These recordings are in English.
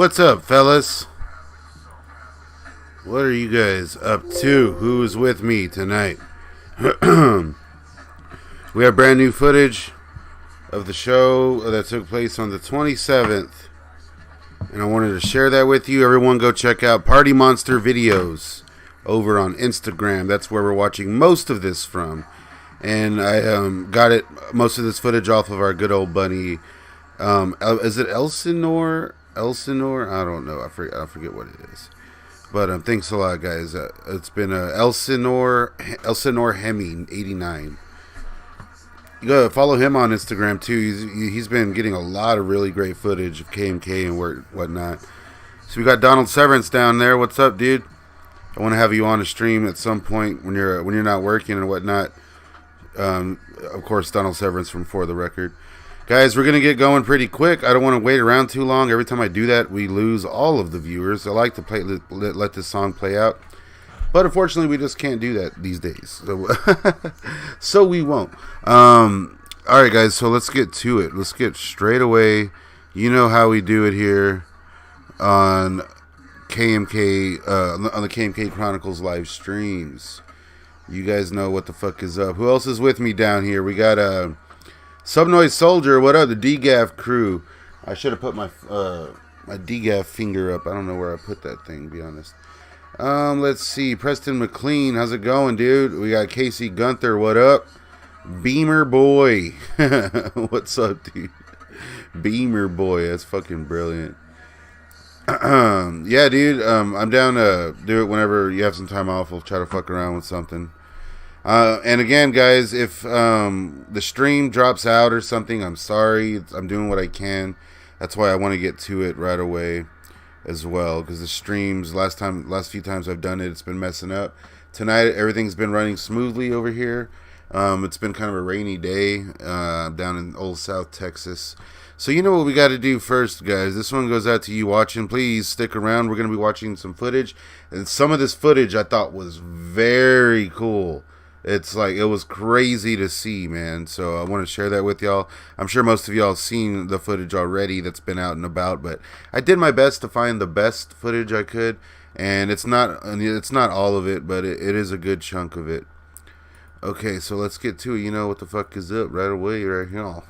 What's up, fellas? What are you guys up to? Who's with me tonight? We have brand new footage of the show that took place on the 27th. And I wanted to share that with you. Everyone go check out Party Monster Videos over on Instagram. That's where we're watching most of this from. And I got most of this footage off of our good old buddy. Is it Elsinore? I don't know. I forget what it is. But thanks a lot, guys. It's been Elsinore Hemming 89. You gotta follow him on Instagram too. He's been getting a lot of really great footage of KMK and whatnot. So we got Donald Severance down there. What's up, dude? I want to have you on a stream at some point when you're not working and whatnot. Of course, Donald Severance from For the Record. Guys, we're going to get going pretty quick. I don't want to wait around too long. Every time I do that, we lose all of the viewers. I like to let this song play out. But unfortunately, we just can't do that these days. So we won't. Alright, guys, so let's get to it. Let's get straight away. You know how we do it here on KMK, on the KMK Chronicles live streams. You guys know what the fuck is up. Who else is with me down here? We got Subnoise Soldier, what up? The DGAF crew. I should have put my my DGAF finger up. I don't know where I put that thing, to be honest. Let's see. Preston McLean, how's it going, dude? We got Casey Gunther, what up? Beamer Boy. What's up, dude? Beamer Boy, that's fucking brilliant. Yeah, dude, I'm down to do it whenever you have some time off. We'll try to fuck around with something. And again, guys, if the stream drops out or something, I'm sorry. I'm doing what I can. That's why I want to get to it right away as well, because the streams last few times I've done it, it's been messing up. Tonight, everything's been running smoothly over here. It's been kind of a rainy day down in old South Texas. So you know what we got to do first, guys. This one goes out to you watching. Please stick around. We're going to be watching some footage. And some of this footage I thought was very cool. It's like, it was crazy to see, man. So I want to share that with y'all. I'm sure most of y'all have seen the footage already that's been out and about, but I did my best to find the best footage I could, and it's not all of it, but it is a good chunk of it. Okay, so let's get to it. You know what the fuck is up right away, right here.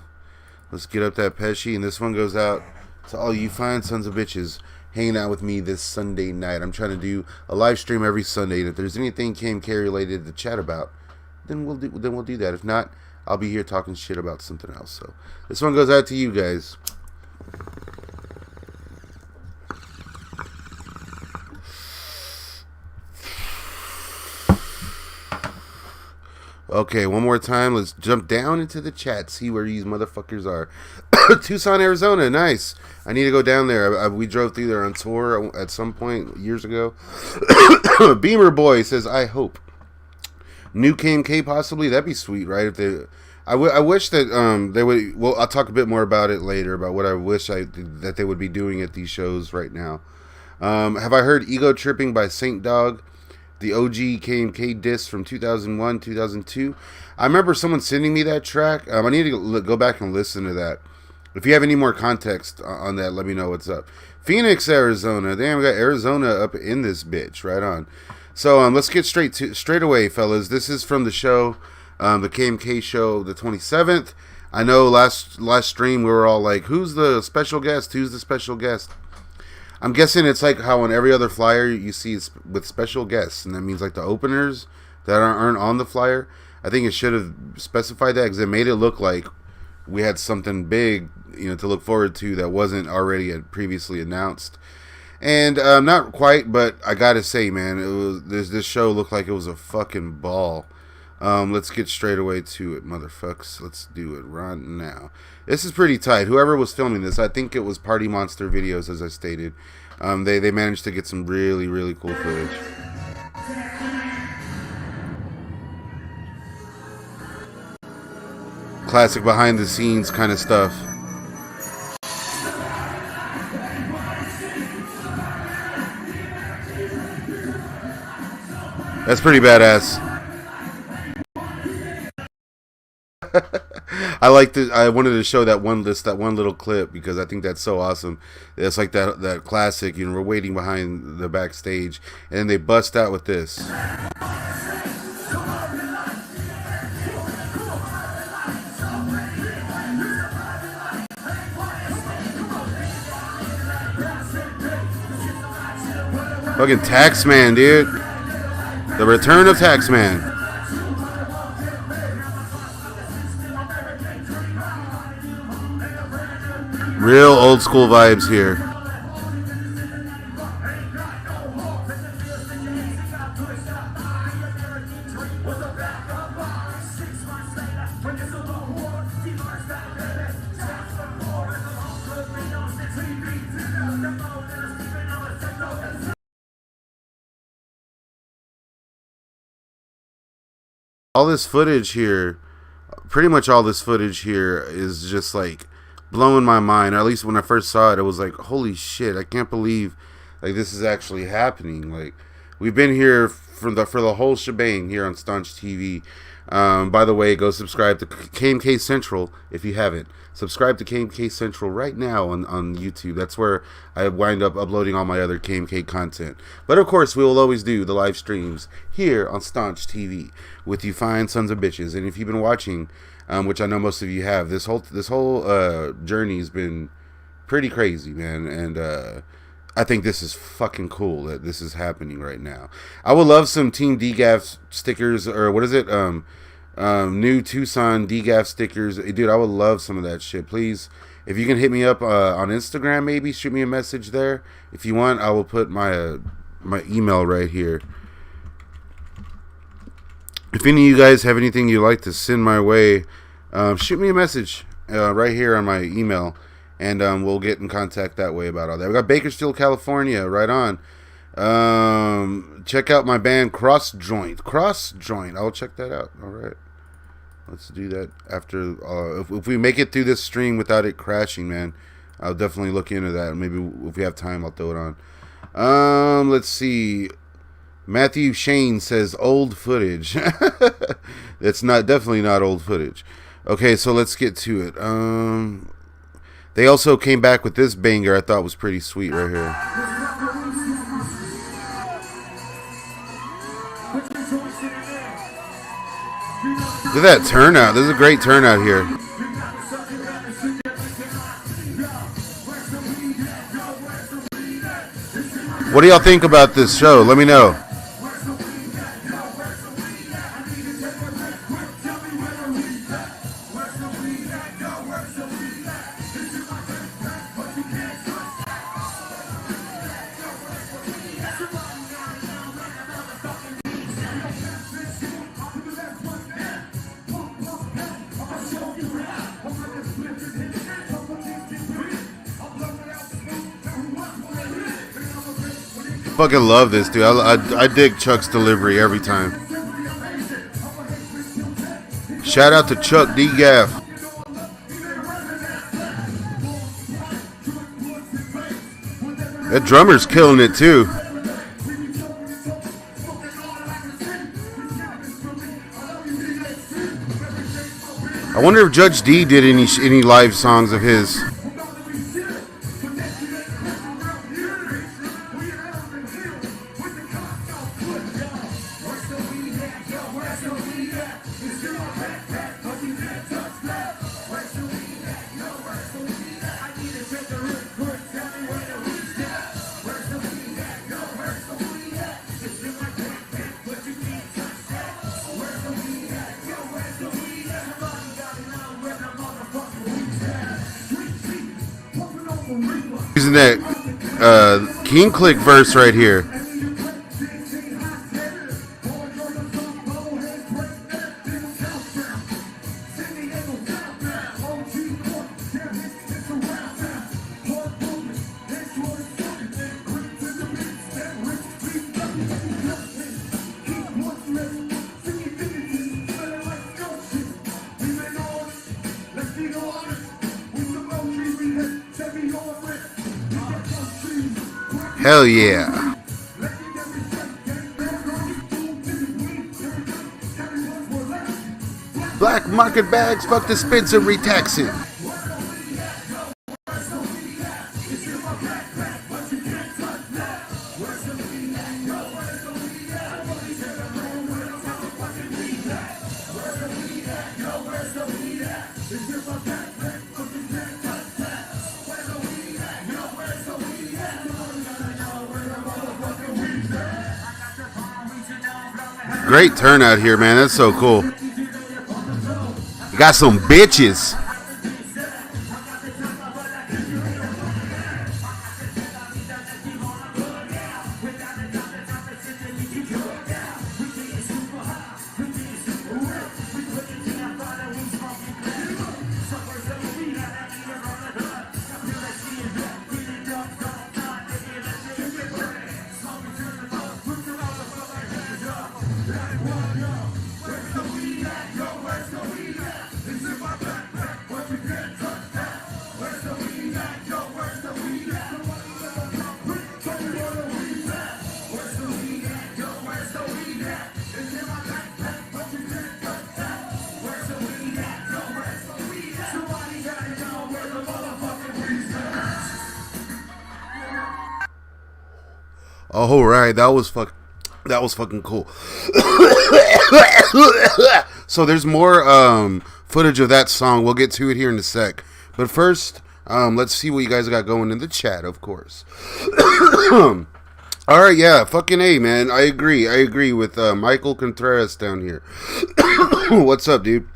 Let's get up that Pesci, and this one goes out to all you fine sons of bitches hanging out with me this Sunday night. I'm trying to do a live stream every Sunday, and if there's anything KMK related to chat about, then we'll do that. If not, I'll be here talking shit about something else. So this one goes out to you guys. Okay, one more time. Let's jump down into the chat, see where these motherfuckers are. Tucson, Arizona. Nice. I need to go down there. We drove through there on tour at some point years ago. Beamer Boy says, I hope. New KMK possibly? That'd be sweet, right? If they, I wish that they would. Well, I'll talk a bit more about it later, about what I wish that they would be doing at these shows right now. Have I heard Ego Tripping by Saint Dog? The OG KMK disc from 2001, 2002. I remember someone sending me that track. I need to go back and listen to that. If you have any more context on that, let me know what's up. Phoenix, Arizona. Damn, we got Arizona up in this bitch. Right on. So let's get straight away, fellas. This is from the show, the KMK show, the 27th. I know last stream we were all like, who's the special guest? Who's the special guest? I'm guessing it's like how on every other flyer you see it's with special guests, and that means like the openers that aren't on the flyer. I think it should have specified that because it made it look like we had something big, to look forward to that wasn't already previously announced. And not quite, but I gotta say, man, this show looked like it was a fucking ball. Let's get straight away to it, motherfucks. Let's do it right now. This is pretty tight. Whoever was filming this, I think it was Party Monster Videos, as I stated. They managed to get some really, really cool footage. Classic behind the scenes kind of stuff. That's pretty badass. I wanted to show that one little clip because I think that's so awesome. It's like that classic. You know, we're waiting behind the backstage, and they bust out with this. Fucking Taxman, dude. The return of Taxman. Real old school vibes here. All this footage here, pretty much all this footage here is just like blowing my mind. Or at least when I first saw it, it was like, holy shit, I can't believe like this is actually happening. Like, we've been here for the whole shebang here on Staunch TV. By the way, go subscribe to KMK Central if you haven't. Subscribe to KMK Central right now on YouTube. That's where I wind up uploading all my other KMK content. But of course, we will always do the live streams here on Staunch TV with you fine sons of bitches. And if you've been watching, which I know most of you have, this whole journey has been pretty crazy, man. And I think this is fucking cool that this is happening right now. I would love some Team DGAF stickers, or what is it? New Tucson DGAF stickers. Dude, I would love some of that shit. Please, if you can hit me up on Instagram, maybe shoot me a message there. If you want, I will put my email right here. If any of you guys have anything you'd like to send my way, shoot me a message right here on my email. And we'll get in contact that way about all that. We got Bakersfield, California, right on. Check out my band Cross Joint. I'll check that out. All right. Let's do that after. If we make it through this stream without it crashing, man, I'll definitely look into that. Maybe if we have time, I'll throw it on. Let's see. Matthew Shane says old footage. It's definitely not old footage. Okay, so let's get to it. They also came back with this banger I thought was pretty sweet right here. Look at that turnout. This is a great turnout here. What do y'all think about this show? Let me know. Fucking love this, dude. I dig Chuck's delivery every time. Shout out to Chuck DGAF. That drummer's killing it too. I wonder if Judge D did any live songs of his. Using that King Click verse right here. Hell yeah. black market bags, fuck dispensary taxing. Great turnout here, man. That's so cool. You got some bitches. Oh right, that was fucking cool. So there's more footage of that song. We'll get to it here in a sec. But first, let's see what you guys got going in the chat, of course. All right, yeah, fucking A, man. I agree with Michael Contreras down here. What's up, dude?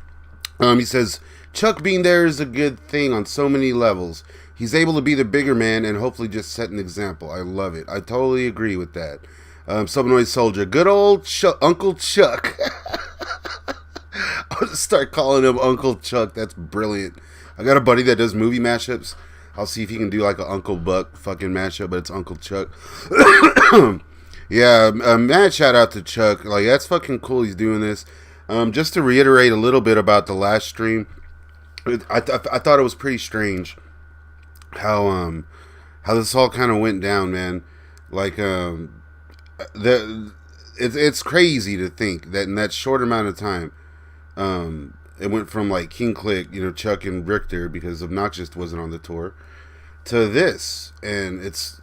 He says Chuck being there is a good thing on so many levels. He's able to be the bigger man and hopefully just set an example. I love it. I totally agree with that. Subnoid Soldier. Good old Uncle Chuck. I'll just start calling him Uncle Chuck. That's brilliant. I got a buddy that does movie mashups. I'll see if he can do like an Uncle Buck fucking mashup, but it's Uncle Chuck. Yeah, mad shout out to Chuck. Like, that's fucking cool he's doing this. Just to reiterate a little bit about the last stream, I thought it was pretty strange how this all kind of went down, man. Like, it's crazy to think that in that short amount of time, it went from like King Click, Chuck and Richter, because Obnoxious wasn't on the tour, to this, and it's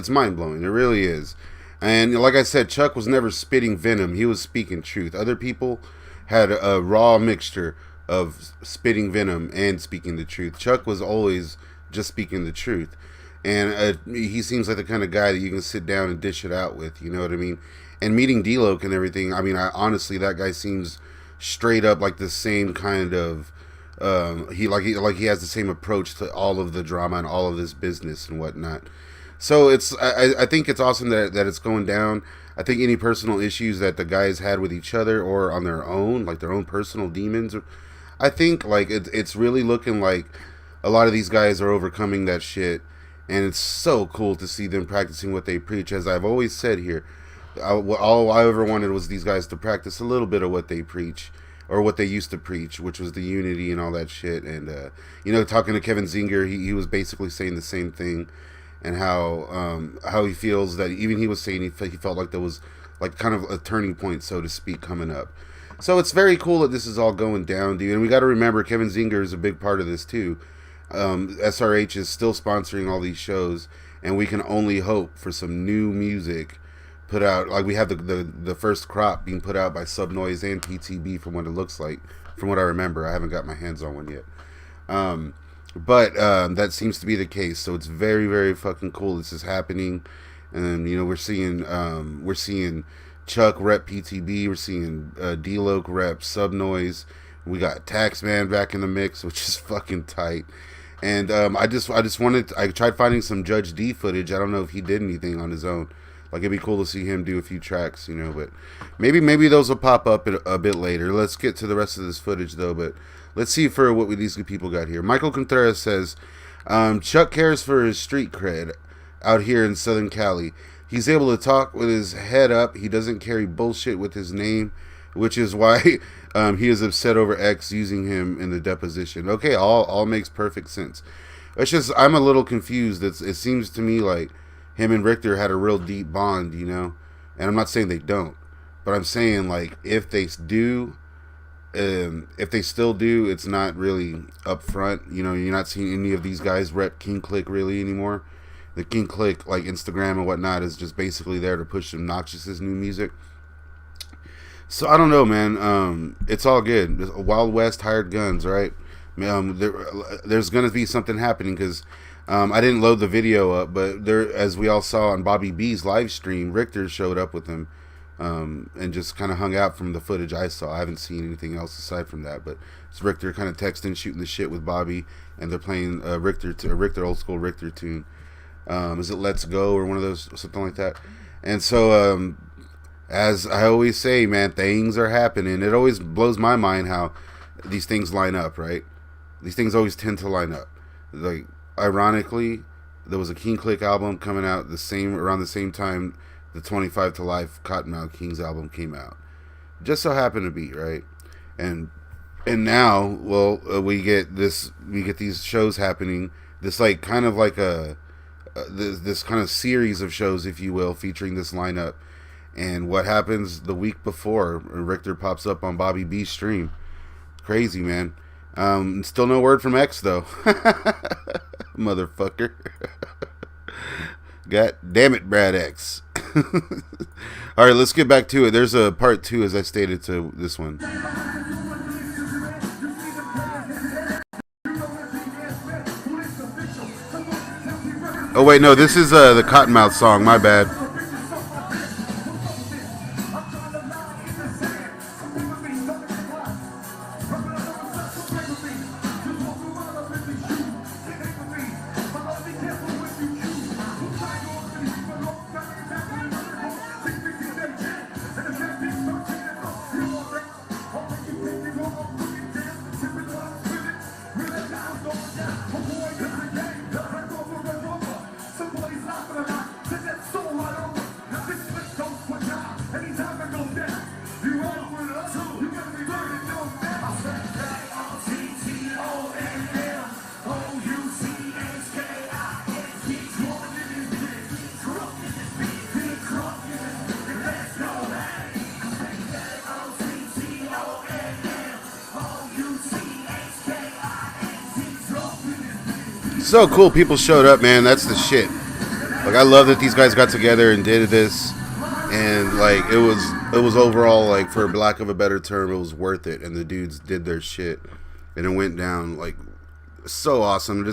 mind blowing. It really is. And like I said, Chuck was never spitting venom; he was speaking truth. Other people had a raw mixture of spitting venom and speaking the truth. Chuck was always just speaking the truth, and he seems like the kind of guy that you can sit down and dish it out with. You know what I mean? And meeting D-Loc and everything, I mean, honestly, that guy seems straight up like the same kind of he has the same approach to all of the drama and all of this business and whatnot. So I think it's awesome that it's going down. I think any personal issues that the guys had with each other or on their own, like their own personal demons, I think like it's really looking like a lot of these guys are overcoming that shit, and it's so cool to see them practicing what they preach. As I've always said here, all I ever wanted was these guys to practice a little bit of what they preach, or what they used to preach, which was the unity and all that shit. And talking to Kevin Zinger, he was basically saying the same thing, and how he feels that even he was saying he felt like there was like kind of a turning point, so to speak, coming up. So it's very cool that this is all going down, dude. And we got to remember Kevin Zinger is a big part of this too. SRH is still sponsoring all these shows, and we can only hope for some new music put out. Like, we have the first crop being put out by Subnoise and PTB, from what it looks like, from what I remember. I haven't got my hands on one yet, but that seems to be the case. So it's very, very fucking cool this is happening. And we're seeing Chuck rep PTB, we're seeing D-Loc rep Subnoise. We got Taxman back in the mix, which is fucking tight. And I tried finding some Judge D footage. I don't know if he did anything on his own. Like, it'd be cool to see him do a few tracks, but maybe those will pop up a bit later. Let's get to the rest of this footage, though. But let's see for what these people got here. Michael Contreras says, Chuck cares for his street cred out here in Southern Cali. He's able to talk with his head up. He doesn't carry bullshit with his name, which is why he is upset over X using him in the deposition. Okay, all makes perfect sense. It's just, I'm a little confused. It seems to me like him and Richter had a real deep bond, and I'm not saying they don't, but I'm saying, like, if they do, if they still do, it's not really up front. You know, you're not seeing any of these guys rep King Click really anymore. The King Click, like Instagram and whatnot, is just basically there to push Obnoxious's new music. So I don't know, man. It's all good. Wild West hired guns, right? There's gonna be something happening because I didn't load the video up, but there, as we all saw on Bobby B's live stream, Richter showed up with him and just kind of hung out from the footage I saw. I haven't seen anything else aside from that, but it's Richter kind of texting, shooting the shit with Bobby, and they're playing a Richter old school Richter tune. Is it Let's Go or one of those, something like that? And so, as I always say, man, things are happening. It always blows my mind how these things line up, right? These things always tend to line up. Like, ironically, there was a King Click album coming out around the same time the 25 to Life Kottonmouth Kings album came out. Just so happened to be, right? And now, well, we get these shows happening. This like kind of like this kind of series of shows, if you will, featuring this lineup. And what happens the week before, Richter pops up on Bobby B's stream. Crazy, man. Still no word from X, though. Motherfucker. God damn it, Brad X. Alright, let's get back to it. There's a part 2, as I stated, to this one. Oh, wait, no, this is the Kottonmouth song. My bad. So cool, people showed up, man. That's the shit. Like, I love that these guys got together and did this, and like it was overall, like, for lack of a better term, it was worth it. And the dudes did their shit, and it went down like so awesome.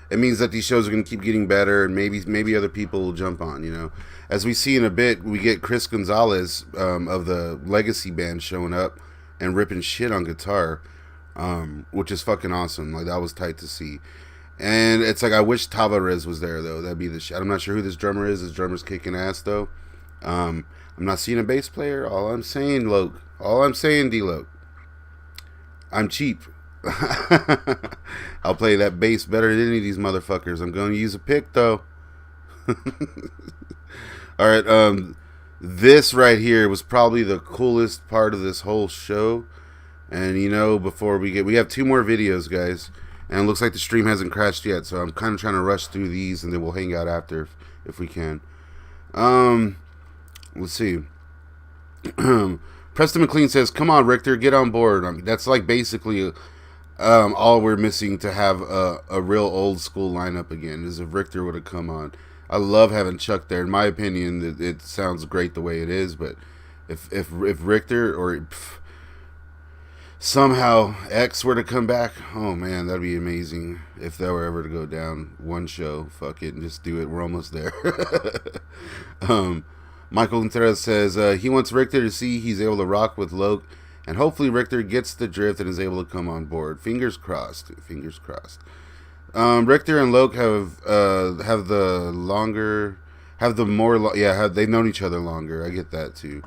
It means that these shows are gonna keep getting better, and maybe other people will jump on. You know, as we see in a bit, we get Chris Gonzalez of the Legacy Band showing up and ripping shit on guitar, which is fucking awesome. Like, that was tight to see. And it's like, I wish Tavares was there, though. That'd be the shit. I'm not sure who this drummer is. This drummer's kicking ass, though. I'm not seeing a bass player. All I'm saying, Loke. All I'm saying, D-Loke. I'm cheap. I'll play that bass better than any of these motherfuckers. I'm going to use a pick, though. Alright, this right here was probably the coolest part of this whole show. And, you know, before we have 2 more videos, guys. And it looks like the stream hasn't crashed yet, so I'm kind of trying to rush through these, and then we'll hang out after if we can. Let's see. Preston McLean says, "Come on, Richter, get on board." I mean, that's like basically all we're missing to have a real old school lineup again, is if Richter would have come on. I love having Chuck there. In my opinion, it sounds great the way it is, but if Richter or somehow X were to come back, oh man, that'd be amazing. If that were ever to go down, one show, fuck it, and just do it. We're almost there. Michael Contreras says he wants Richter to see he's able to rock with Loke, and hopefully Richter gets the drift and is able to come on board. Fingers crossed. Fingers crossed. Richter and Loke they've known each other longer. I get that too.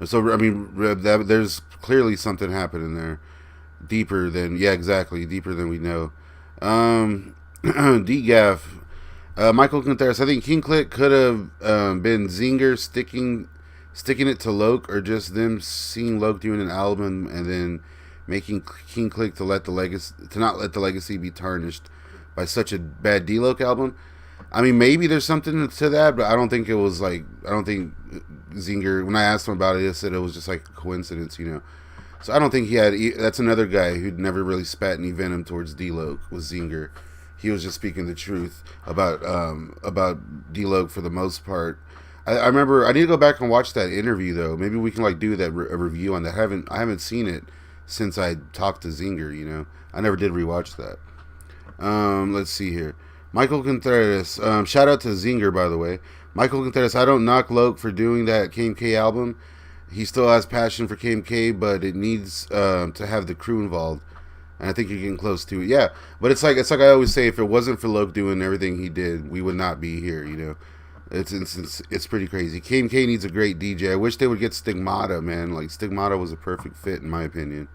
So I mean, there's clearly something happening there, deeper than we know. D-Gaff, Michael Contreras, I think King Click could have been Zinger sticking it to Loke, or just them seeing Loke doing an album and then making King Click to not let the legacy be tarnished by such a bad D-Loke album. I mean, maybe there's something to that, but I don't think Zinger, when I asked him about it, he said it was just like a coincidence, you know. So I don't think he had. That's another guy who'd never really spat any venom towards D-Loc, was Zinger. He was just speaking the truth about D-Loc for the most part. I remember. I need to go back and watch that interview though. Maybe we can like do that a review on that. I haven't seen it since I talked to Zinger. You know, I never did rewatch that. Let's see here. Michael Contreras. Shout out to Zinger, by the way. Michael Contreras. I don't knock Loc for doing that KMK album. He still has passion for KMK, but it needs to have the crew involved. And I think you're getting close to it. Yeah, but it's like I always say, if it wasn't for Loc doing everything he did, we would not be here. You know, it's pretty crazy. KMK needs a great DJ. I wish they would get Stigmata, man. Like Stigmata was a perfect fit in my opinion.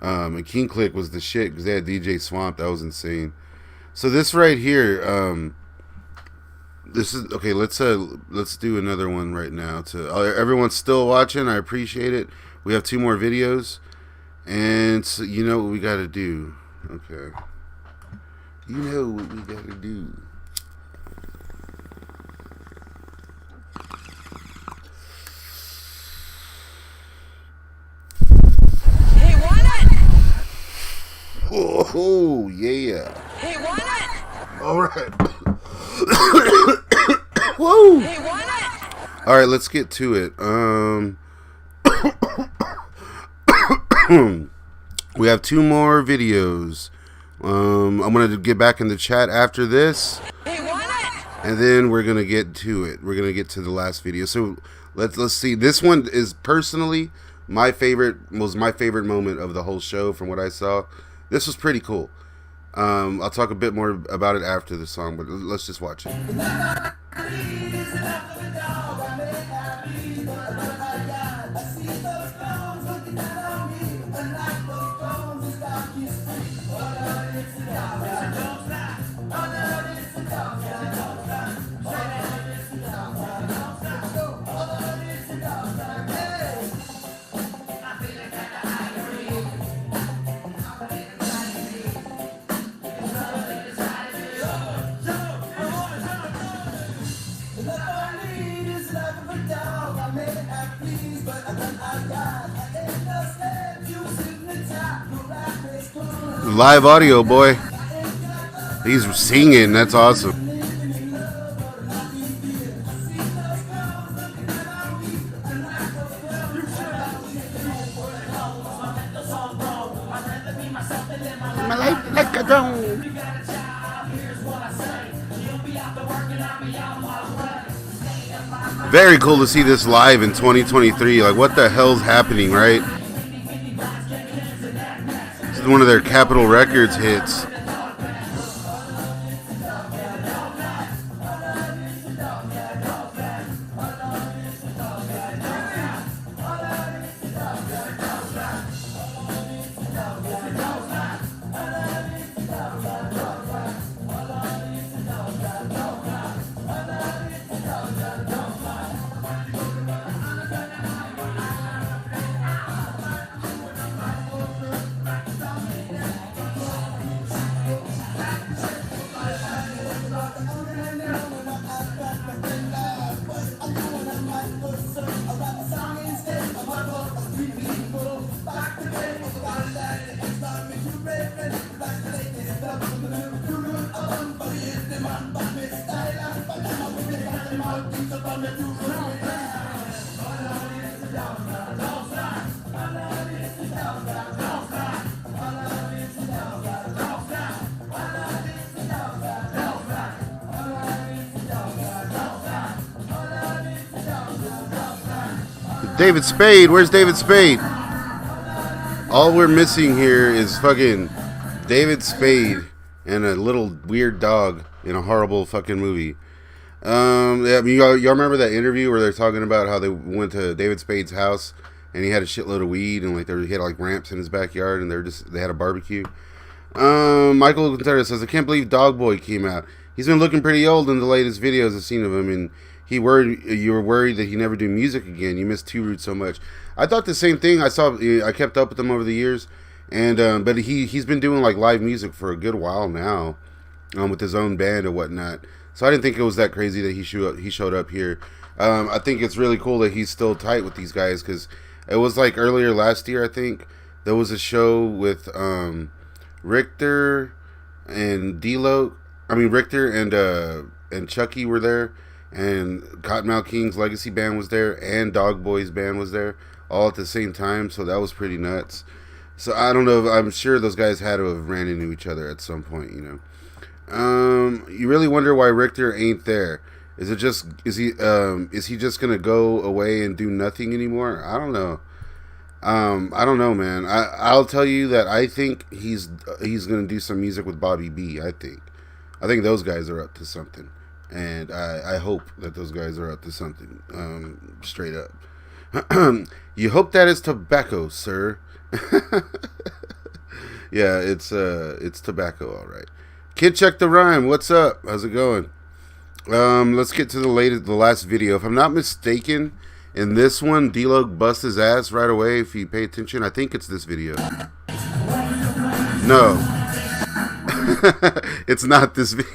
And King Click was the shit because they had DJ Swamp. That was insane. So this right here, this is okay. Let's do another one right now. To everyone's still watching, I appreciate it. We have 2 more videos, and so you know what we got to do. Okay, you know what we got to do. Hey, why not? Oh yeah. Hey, why not? All right. Whoa. Hey, why not? All right, let's get to it. We have 2 more videos. I'm gonna get back in the chat after this, Hey, why not? and then we're gonna get to it. We're gonna get to the last video. So let's see. This one is personally my favorite. Was my favorite moment of the whole show from what I saw. This was pretty cool. I'll talk a bit more about it after the song, but let's just watch it. Live audio, boy. He's singing. That's awesome. My life like a drone. Very cool to see this live in 2023. Like, what the hell's happening, right? This is one of their Capitol Records hits. David Spade, where's David Spade? All we're missing here is fucking David Spade and a little weird dog in a horrible fucking movie. Yeah, I mean, y'all remember that interview where they're talking about how they went to David Spade's house and he had a shitload of weed and like he had like ramps in his backyard and they had a barbecue. Michael Contreras says, I can't believe Dogboy came out. He's been looking pretty old in the latest videos I've seen of him, and you were worried that he never do music again. You missed Two Roots so much. I thought the same thing. I kept up with him over the years, and but he's been doing like live music for a good while now, with his own band and whatnot. So I didn't think it was that crazy that he showed up here. I think it's really cool that he's still tight with these guys because It was like earlier last year, I think. There was a show with Richter and D-Lo. I mean, Richter and Chucky were there, and Kottonmouth King's Legacy Band was there, and Dogboy's band was there, all at the same time. So that was pretty nuts. So I don't know. I'm sure those guys had to have ran into each other at some point. You really wonder why Richter ain't there. Is he just gonna go away and do nothing anymore? I don't know. I don't know, man. I'll tell you that I think he's gonna do some music with Bobby B. I think those guys are up to something, and I hope that those guys are up to something. Straight up. You hope that is tobacco, sir. Yeah, it's tobacco, all right. Kid, check the rhyme. What's up? How's it going? Let's get to the last video. If I'm not mistaken, in this one, D-Lo busts his ass right away. If you pay attention, I think it's this video. No, it's not this video.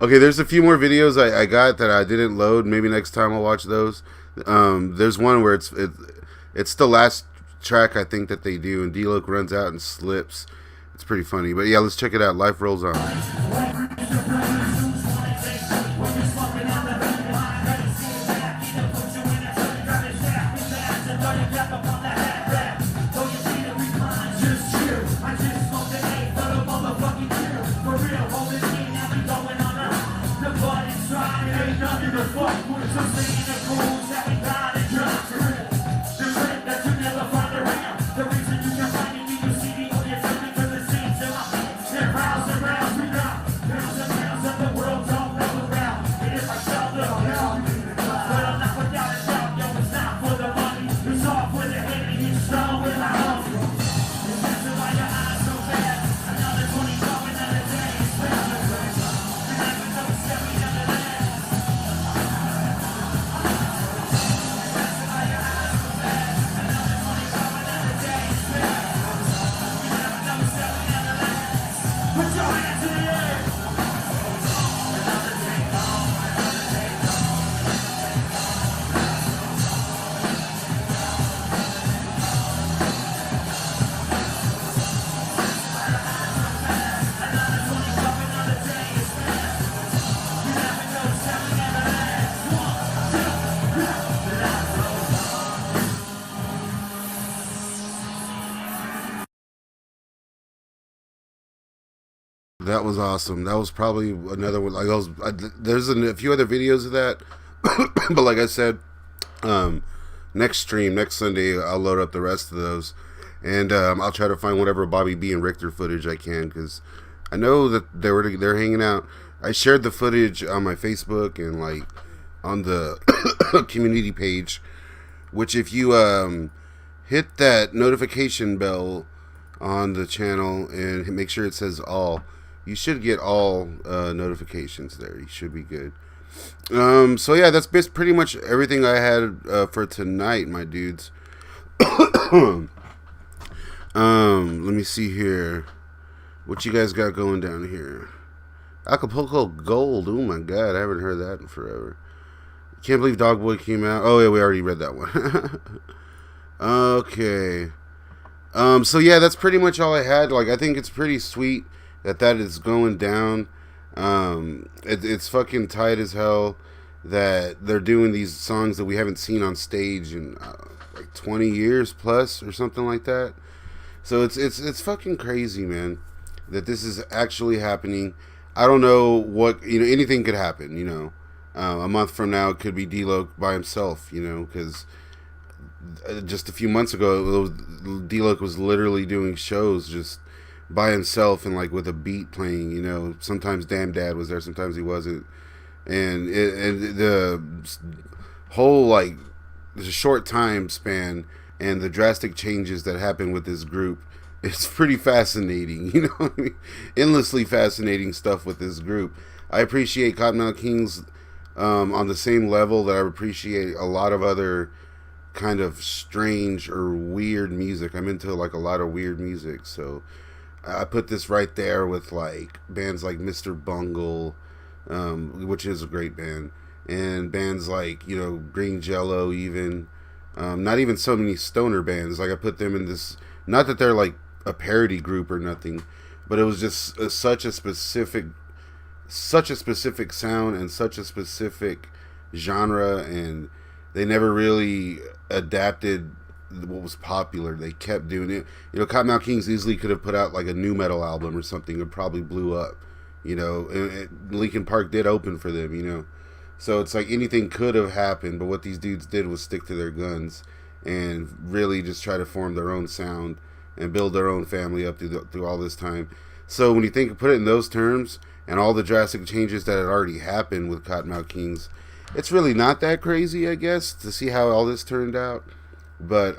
Okay, there's a few more videos I got that I didn't load. Maybe next time I'll watch those. There's one where it's the last track I think that they do, and D-Lo runs out and slips. It's pretty funny, but yeah, let's check it out. Life rolls on. That was awesome. That was probably another one. There's a few other videos of that, but like I said, next Sunday, I'll load up the rest of those, and I'll try to find whatever Bobby B and Richter footage I can, because I know that they're hanging out. I shared the footage on my Facebook and like on the community page, which if you hit that notification bell on the channel and make sure it says all, you should get all notifications there. You should be good. So yeah, that's pretty much everything I had for tonight, my dudes. Let me see here. What you guys got going down here? Acapulco Gold. Oh my god, I haven't heard that in forever. Can't believe Dogboy came out. Oh yeah, we already read that one. Okay. So yeah, that's pretty much all I had. Like, I think it's pretty sweet that is going down. It's fucking tight as hell that they're doing these songs that we haven't seen on stage in like 20 years plus or something like that. So it's fucking crazy, man, that this is actually happening. I don't know what, anything could happen, a month from now it could be D-Lo by himself, because just a few months ago, D-Lo was literally doing shows just by himself and like with a beat playing. Sometimes Damn Dad was there, sometimes he wasn't, and the whole like there's a short time span and the drastic changes that happen with this group. It's pretty fascinating, what I mean? Endlessly fascinating stuff with this group. I appreciate Kottonmouth Kings on the same level that I appreciate a lot of other kind of strange or weird music. I'm into like a lot of weird music, so I put this right there with like bands like Mr. Bungle, which is a great band, and bands like Green Jello, even Not even so many stoner bands. Like I put them in this. Not that they're like a parody group or nothing, but it was just such a specific sound and such a specific genre, and they never really adapted what was popular. They kept doing it. Kottonmouth Kings easily could have put out like a new metal album or something. It probably blew up. Linkin Park did open for them. So it's like anything could have happened, but what these dudes did was stick to their guns and really just try to form their own sound and build their own family up through all this time. So when you put it in those terms and all the drastic changes that had already happened with Kottonmouth Kings, it's really not that crazy, I guess, to see how all this turned out. But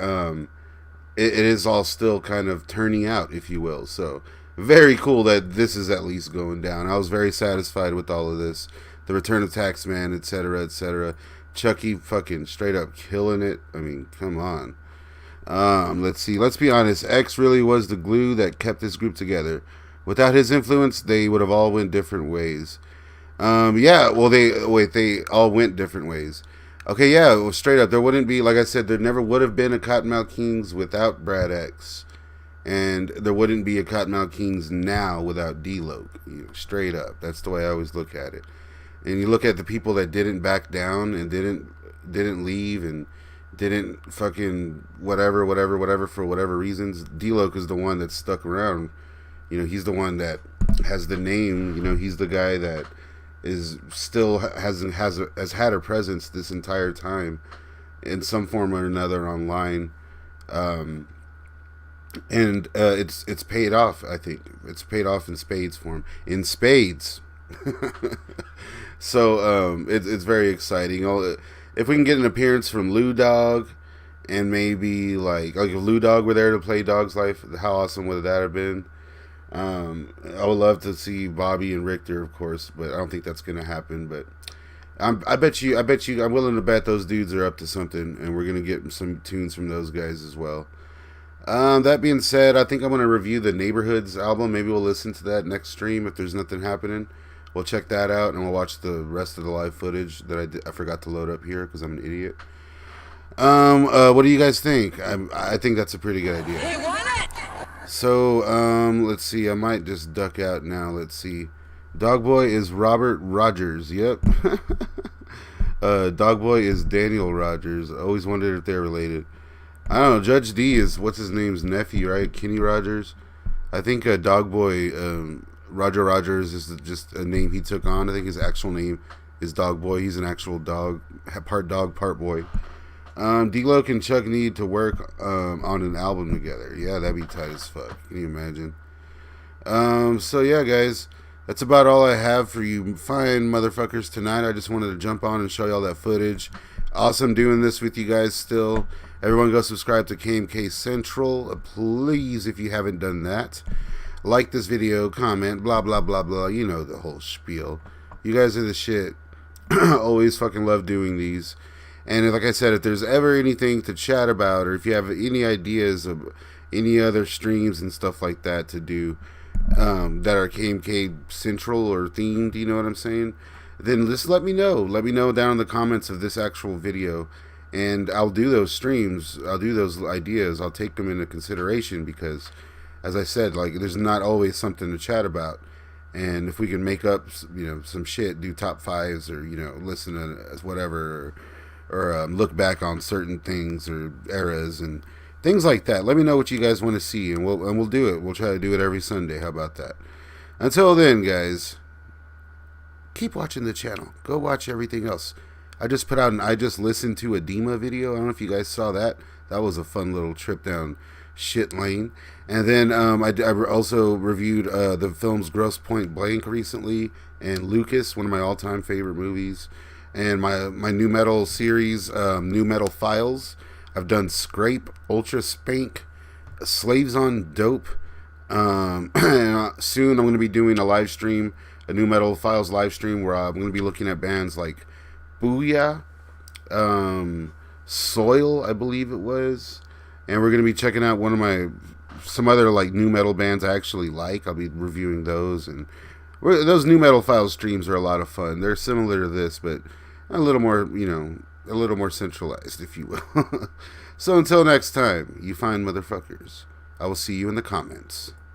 it is all still kind of turning out, if you will. So very cool that this is at least going down. I was very satisfied with all of this. The return of Taxman, etc., etc. Chucky fucking straight up killing it. I mean, come on. Let's see. Let's be honest. X really was the glue that kept this group together. Without his influence, they would have all went different ways. They all went different ways. Okay, yeah, well, straight up. There wouldn't be, like I said, there never would have been a Kottonmouth Kings without Brad X. And there wouldn't be a Kottonmouth Kings now without D-Loc. Straight up. That's the way I always look at it. And you look at the people that didn't back down and didn't leave and didn't fucking whatever for whatever reasons. D-Loc is the one that stuck around. He's the one that has the name. He's the guy that is still has had a presence this entire time in some form or another online. And it's paid off. I think it's paid off in spades for him. In spades. So it's very exciting. If we can get an appearance from Lou Dog, and maybe like if Lou Dog were there to play Dog's Life, how awesome would that have been? I would love to see Bobby and Richter, of course, but I don't think that's gonna happen. But I bet you, I'm willing to bet those dudes are up to something, and we're gonna get some tunes from those guys as well. That being said, I think I'm gonna review the Neighborhoods album. Maybe we'll listen to that next stream if there's nothing happening. We'll check that out, and we'll watch the rest of the live footage that I forgot to load up here because I'm an idiot. What do you guys think? I think that's a pretty good idea. He won it! So, let's see. I might just duck out now. Let's see. Dogboy is Robert Rogers. Yep. Dogboy is Daniel Rogers. I always wondered if they're related. I don't know. Judge D is, what's his name's nephew, right? Kenny Rogers. I think Dogboy, Roger Rogers is just a name he took on. I think his actual name is Dogboy. He's an actual dog, part dog, part boy. D-Loc and Chuck need to work on an album together. Yeah, that'd be tight as fuck. Can you imagine? So yeah, guys, that's about all I have for you fine motherfuckers tonight. I just wanted to jump on and show y'all that footage. Awesome doing this with you guys still. Everyone go subscribe to KMK Central, please, if you haven't done that. Like this video, comment, blah, blah, blah, blah. You know the whole spiel. You guys are the shit. Always fucking love doing these. And like I said, if there's ever anything to chat about, or if you have any ideas of any other streams and stuff like that to do that are KMK Central or themed, you know what I'm saying? Then just let me know. Let me know down in the comments of this actual video. And I'll do those streams. I'll do those ideas. I'll take them into consideration because, as I said, like there's not always something to chat about. And if we can make up, some shit, do top fives or, listen to whatever, or look back on certain things or eras and things like that. Let me know what you guys want to see, and we'll do it. We'll try to do it every Sunday. How about that? Until then, guys, keep watching the channel. Go watch everything else. I just put out I just listened to a Dima video. I don't know if you guys saw that. That was a fun little trip down shit lane. And then I also reviewed the films Gross Point Blank recently, and Lucas, one of my all-time favorite movies. And my new metal series, New Metal Files. I've done Scrape, Ultra Spank, Slaves on Dope. And soon I'm going to be doing a live stream, a New Metal Files live stream, where I'm going to be looking at bands like Booyah, Soil, I believe it was. And we're going to be checking out some other like new metal bands I actually like. I'll be reviewing those. And those New Metal Files streams are a lot of fun. They're similar to this, but a little more, a little more centralized, if you will. So until next time, you fine motherfuckers, I will see you in the comments.